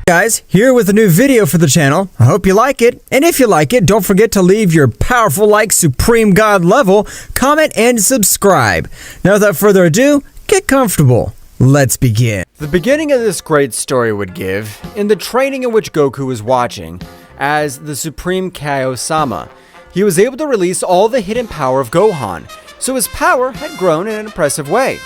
Guys, here with a new video for the channel. I hope you like it, and if you like it, don't forget to leave your powerful like Supreme God level, comment, and subscribe. Now without further ado, get comfortable. Let's begin. The beginning of this great story would give in the training in which Goku was watching as the Supreme Kaio-sama. He was able to release all the hidden power of Gohan, so his power had grown in an impressive way.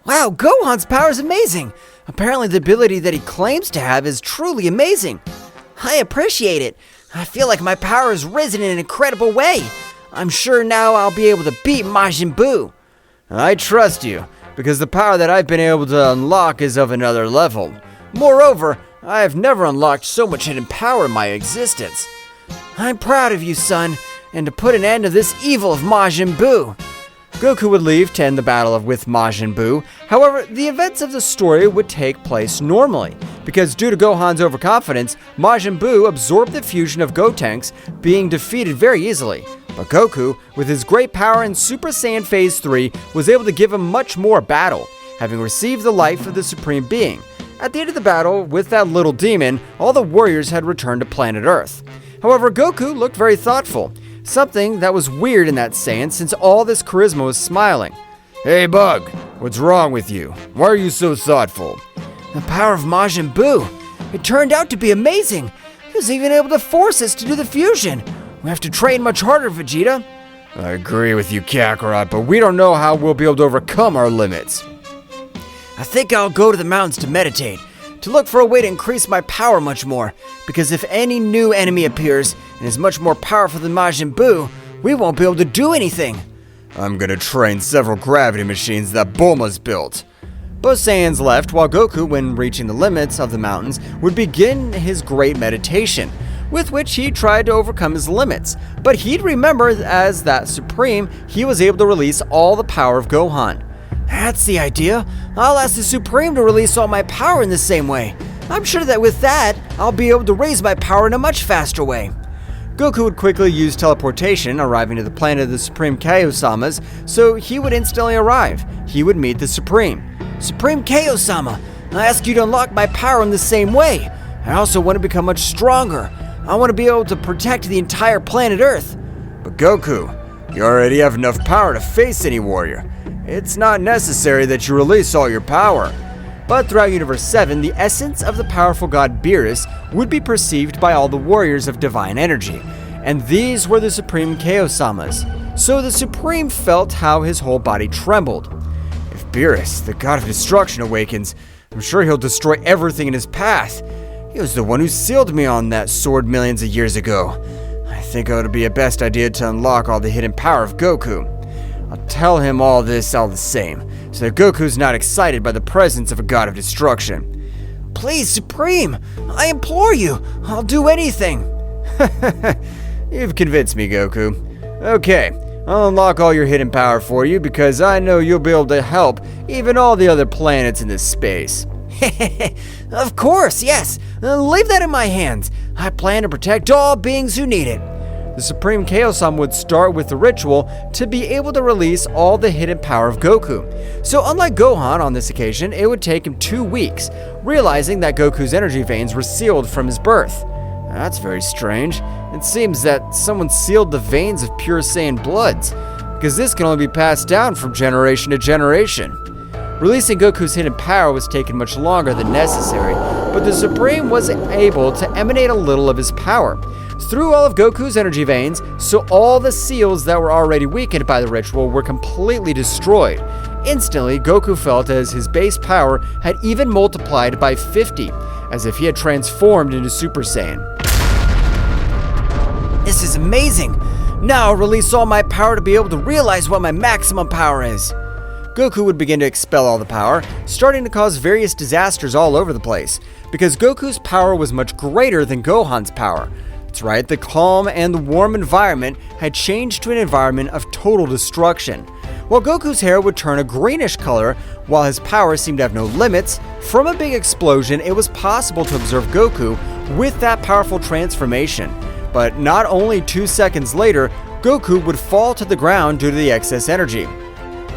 Wow, Gohan's power is amazing! Apparently the ability that he claims to have is truly amazing. I appreciate it. I feel like my power has risen in an incredible way. I'm sure now I'll be able to beat Majin Buu. I trust you, because the power that I've been able to unlock is of another level. Moreover, I have never unlocked so much hidden power in my existence. I'm proud of you, son, and to put an end to this evil of Majin Buu. Goku would leave to end the battle with Majin Buu. However, the events of the story would take place normally, because due to Gohan's overconfidence, Majin Buu absorbed the fusion of Gotenks, being defeated very easily. But Goku, with his great power in Super Saiyan Phase 3, was able to give him much more battle, having received the life of the Supreme Being. At the end of the battle, with that little demon, all the warriors had returned to planet Earth. However, Goku looked very thoughtful. Something that was weird in that Saiyan since all this charisma was smiling. Hey Bug, what's wrong with you? Why are you so thoughtful? The power of Majin Buu. It turned out to be amazing. He was even able to force us to do the fusion. We have to train much harder, Vegeta. I agree with you, Kakarot, but we don't know how we'll be able to overcome our limits. I think I'll go to the mountains to meditate, to look for a way to increase my power much more, because if any new enemy appears and is much more powerful than Majin Buu, we won't be able to do anything. I'm gonna train several gravity machines that Bulma's built. Both Saiyans left, while Goku, when reaching the limits of the mountains, would begin his great meditation, with which he tried to overcome his limits. But he'd remember, as that Supreme, he was able to release all the power of Gohan. That's the idea. I'll ask the Supreme to release all my power in the same way. I'm sure that with that, I'll be able to raise my power in a much faster way. Goku would quickly use teleportation, arriving to the planet of the Supreme Kaio-samas, so he would instantly arrive. He would meet the Supreme. Supreme Kaio-sama, I ask you to unlock my power in the same way. I also want to become much stronger. I want to be able to protect the entire planet Earth. But Goku, you already have enough power to face any warrior. It's not necessary that you release all your power. But throughout Universe 7, the essence of the powerful god Beerus would be perceived by all the warriors of divine energy, and these were the Supreme Kaio-samas. So the Supreme felt how his whole body trembled. If Beerus, the god of destruction, awakens, I'm sure he'll destroy everything in his path. He was the one who sealed me on that sword millions of years ago. I think it would be a best idea to unlock all the hidden power of Goku. I'll tell him all this all the same, so that Goku's not excited by the presence of a god of destruction. Please, Supreme, I implore you, I'll do anything. You've convinced me, Goku. Okay, I'll unlock all your hidden power for you because I know you'll be able to help even all the other planets in this space. Of course, yes. Leave that in my hands. I plan to protect all beings who need it. The Supreme Kaio-sama would start with the ritual to be able to release all the hidden power of Goku. So unlike Gohan on this occasion, it would take him 2 weeks, realizing that Goku's energy veins were sealed from his birth. That's very strange. It seems that someone sealed the veins of pure Saiyan bloods, because this can only be passed down from generation to generation. Releasing Goku's hidden power was taken much longer than necessary, but the Supreme was able to emanate a little of his power through all of Goku's energy veins, so all the seals that were already weakened by the ritual were completely destroyed. Instantly, Goku felt as his base power had even multiplied by 50, as if he had transformed into Super Saiyan. This is amazing! Now I'll release all my power to be able to realize what my maximum power is. Goku would begin to expel all the power, starting to cause various disasters all over the place, because Goku's power was much greater than Gohan's power. That's right, the calm and the warm environment had changed to an environment of total destruction. While Goku's hair would turn a greenish color, while his power seemed to have no limits, from a big explosion it was possible to observe Goku with that powerful transformation. But not only 2 seconds later, Goku would fall to the ground due to the excess energy.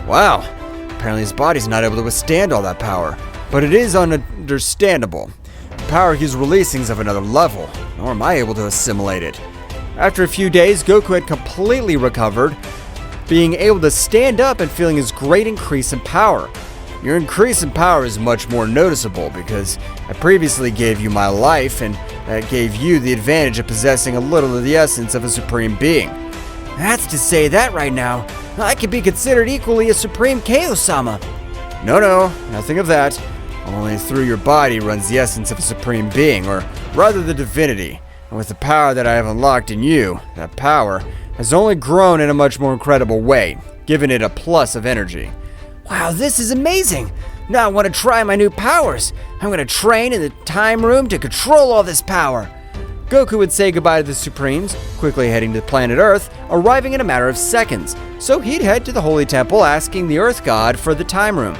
Wow, apparently his body's not able to withstand all that power. But it is understandable. The power he's releasing is of another level, nor am I able to assimilate it. After a few days, Goku had completely recovered, being able to stand up and feeling his great increase in power. Your increase in power is much more noticeable because I previously gave you my life, and that gave you the advantage of possessing a little of the essence of a supreme being. That's to say that right now, I could be considered equally a supreme kaio-sama. No, nothing of that. Only through your body runs the essence of a supreme being, or rather the divinity. And with the power that I have unlocked in you, that power has only grown in a much more incredible way, giving it a plus of energy. Wow, this is amazing! Now I want to try my new powers. I'm going to train in the time room to control all this power. Goku would say goodbye to the Supremes, quickly heading to planet Earth, arriving in a matter of seconds. So he'd head to the Holy Temple, asking the Earth God for the time room.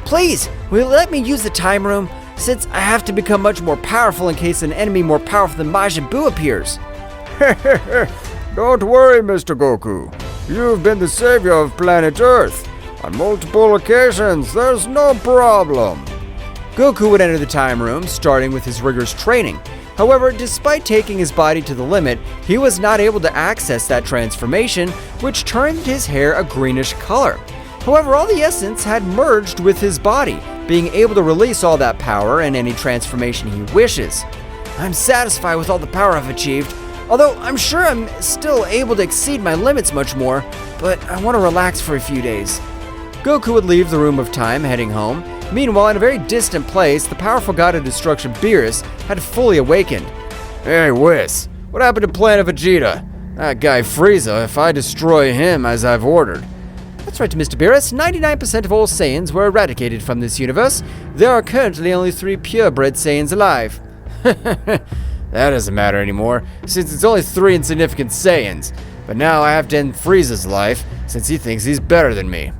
Please, will you let me use the time room? Since I have to become much more powerful in case an enemy more powerful than Majin Buu appears. Don't worry, Mr. Goku. You've been the savior of planet Earth. On multiple occasions, there's no problem. Goku would enter the time room, starting with his rigorous training. However, despite taking his body to the limit, he was not able to access that transformation, which turned his hair a greenish color. However, all the essence had merged with his body, being able to release all that power and any transformation he wishes. I'm satisfied with all the power I've achieved, although I'm sure I'm still able to exceed my limits much more, but I want to relax for a few days. Goku would leave the Room of Time, heading home. Meanwhile, in a very distant place, the powerful god of destruction Beerus had fully awakened. Hey, Whis, what happened to Planet Vegeta? That guy Frieza, if I destroy him as I've ordered. That's right, Mr. Beerus. 99% of all Saiyans were eradicated from this universe. There are currently only 3 purebred Saiyans alive. That doesn't matter anymore, since it's only 3 insignificant Saiyans. But now I have to end Frieza's life, since he thinks he's better than me.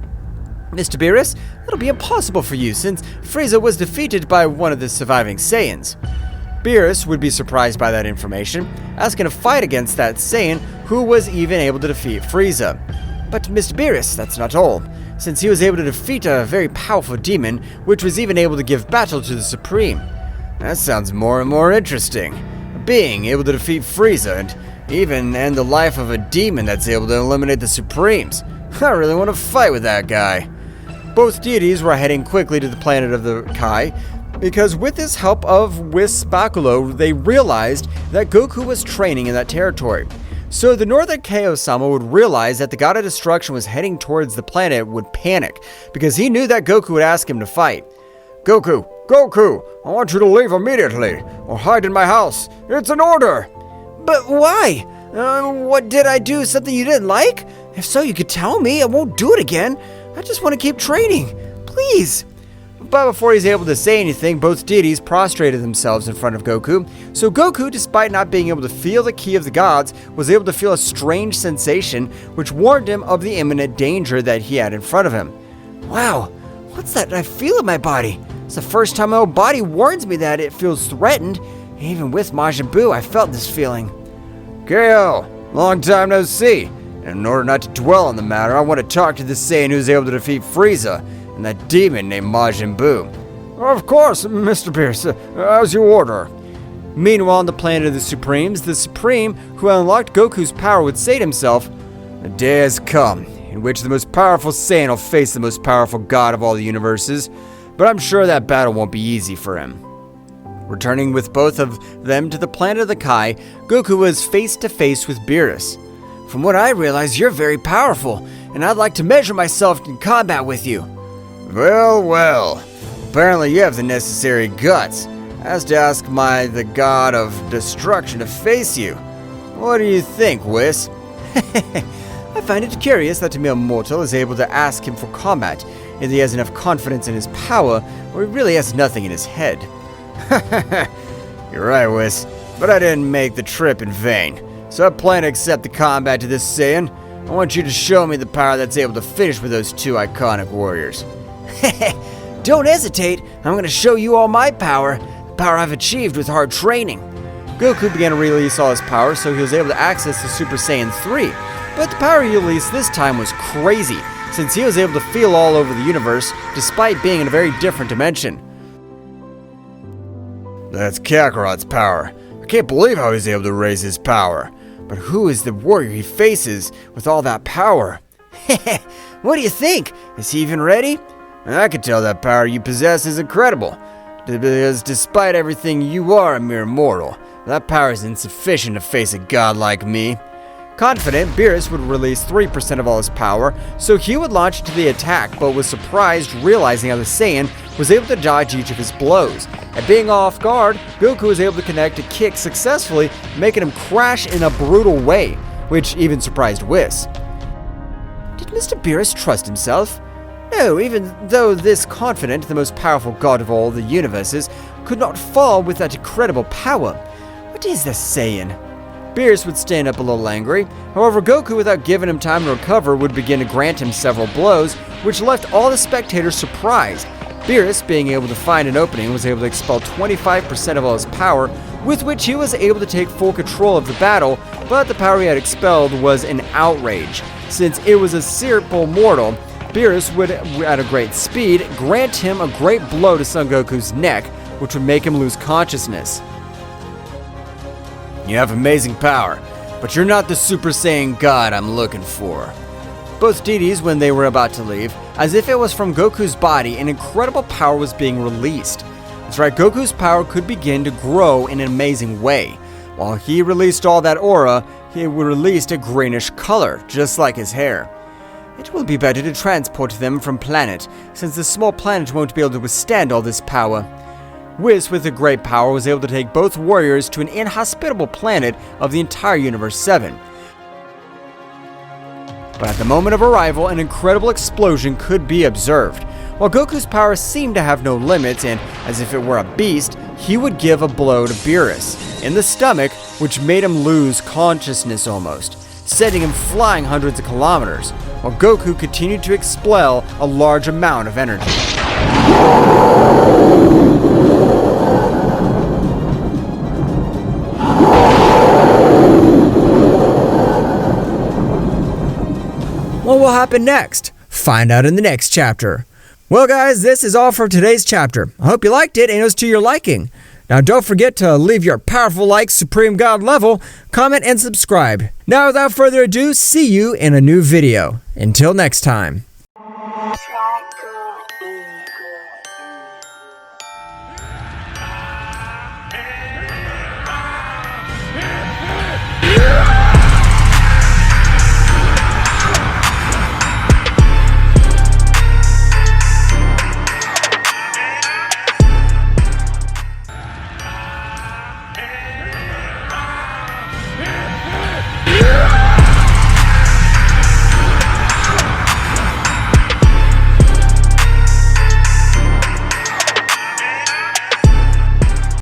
Mr. Beerus, that'll be impossible for you, since Frieza was defeated by one of the surviving Saiyans. Beerus would be surprised by that information, asking to fight against that Saiyan who was even able to defeat Frieza. But Mr. Beerus, that's not all, since he was able to defeat a very powerful demon, which was even able to give battle to the Supreme. That sounds more and more interesting. Being able to defeat Frieza and even end the life of a demon that's able to eliminate the Supremes. I really want to fight with that guy. Both deities were heading quickly to the planet of the Kai, because with this help of Whis Bakulo, they realized that Goku was training in that territory. So the Northern Kaio-sama would realize that the God of Destruction was heading towards the planet would panic, because he knew that Goku would ask him to fight. Goku, I want you to leave immediately, or hide in my house. It's an order! But why? What did I do? Something you didn't like? If so, you could tell me. I won't do it again. I just want to keep training. Please. But before he's able to say anything, both deities prostrated themselves in front of Goku. So Goku, despite not being able to feel the ki of the gods, was able to feel a strange sensation which warned him of the imminent danger that he had in front of him. Wow, what's that I feel in my body? It's the first time my own body warns me that it feels threatened. Even with Majin Buu, I felt this feeling. Kaio, long time no see. And in order not to dwell on the matter, I want to talk to the Saiyan who's able to defeat Frieza and that demon named Majin Buu. Of course, Mr. Beerus, as you order. Meanwhile, on the planet of the Supremes, the Supreme who unlocked Goku's power would say to himself, "The day has come in which the most powerful Saiyan will face the most powerful god of all the universes, but I'm sure that battle won't be easy for him." Returning with both of them to the planet of the Kai, Goku was face to face with Beerus. From what I realize, you're very powerful, and I'd like to measure myself in combat with you. Well. Apparently you have the necessary guts, as to ask the god of destruction to face you. What do you think, Whis? I find it curious that a mere mortal is able to ask him for combat, if he has enough confidence in his power, or he really has nothing in his head. You're right, Whis, but I didn't make the trip in vain. So I plan to accept the combat to this Saiyan. I want you to show me the power that's able to finish with those 2 iconic warriors. Don't hesitate. I'm going to show you all my power. The power I've achieved with hard training. Goku began to release all his power, so he was able to access the Super Saiyan 3. But the power he released this time was crazy, since he was able to feel all over the universe, despite being in a very different dimension. That's Kakarot's power. I can't believe how he's able to raise his power. But who is the warrior he faces with all that power? What do you think? Is he even ready? I can tell that power you possess is incredible. Because despite everything, you are a mere mortal. That power is insufficient to face a god like me. Confident, Beerus would release 3% of all his power, so he would launch into the attack, but was surprised realizing how the Saiyan was able to dodge each of his blows. And being off guard, Goku was able to connect a kick successfully, making him crash in a brutal way, which even surprised Whis. Did Mr. Beerus trust himself? No, even though this confident, the most powerful god of all the universes, could not fall with that incredible power. What is this Saiyan? Beerus would stand up a little angry. However, Goku, without giving him time to recover, would begin to grant him several blows, which left all the spectators surprised. Beerus, being able to find an opening, was able to expel 25% of all his power, with which he was able to take full control of the battle, but the power he had expelled was an outrage. Since it was a simple mortal, Beerus would, at a great speed, grant him a great blow to Son Goku's neck, which would make him lose consciousness. You have amazing power, but you're not the Super Saiyan God I'm looking for. Both deities, when they were about to leave, as if it was from Goku's body, an incredible power was being released. That's right, Goku's power could begin to grow in an amazing way. While he released all that aura, he released a greenish color, just like his hair. It will be better to transport them from planet, since the small planet won't be able to withstand all this power. Whis, with a great power, was able to take both warriors to an inhospitable planet of the entire Universe 7. But at the moment of arrival, an incredible explosion could be observed. While Goku's power seemed to have no limits, and as if it were a beast, he would give a blow to Beerus in the stomach, which made him lose consciousness almost, sending him flying hundreds of kilometers, while Goku continued to expel a large amount of energy. What will happen next? Find out in the next chapter. Well guys, this is all for today's chapter. I hope you liked it and it was to your liking. Now don't forget to leave your powerful like Supreme God level, comment and subscribe. Now without further ado, see you in a new video. Until next time.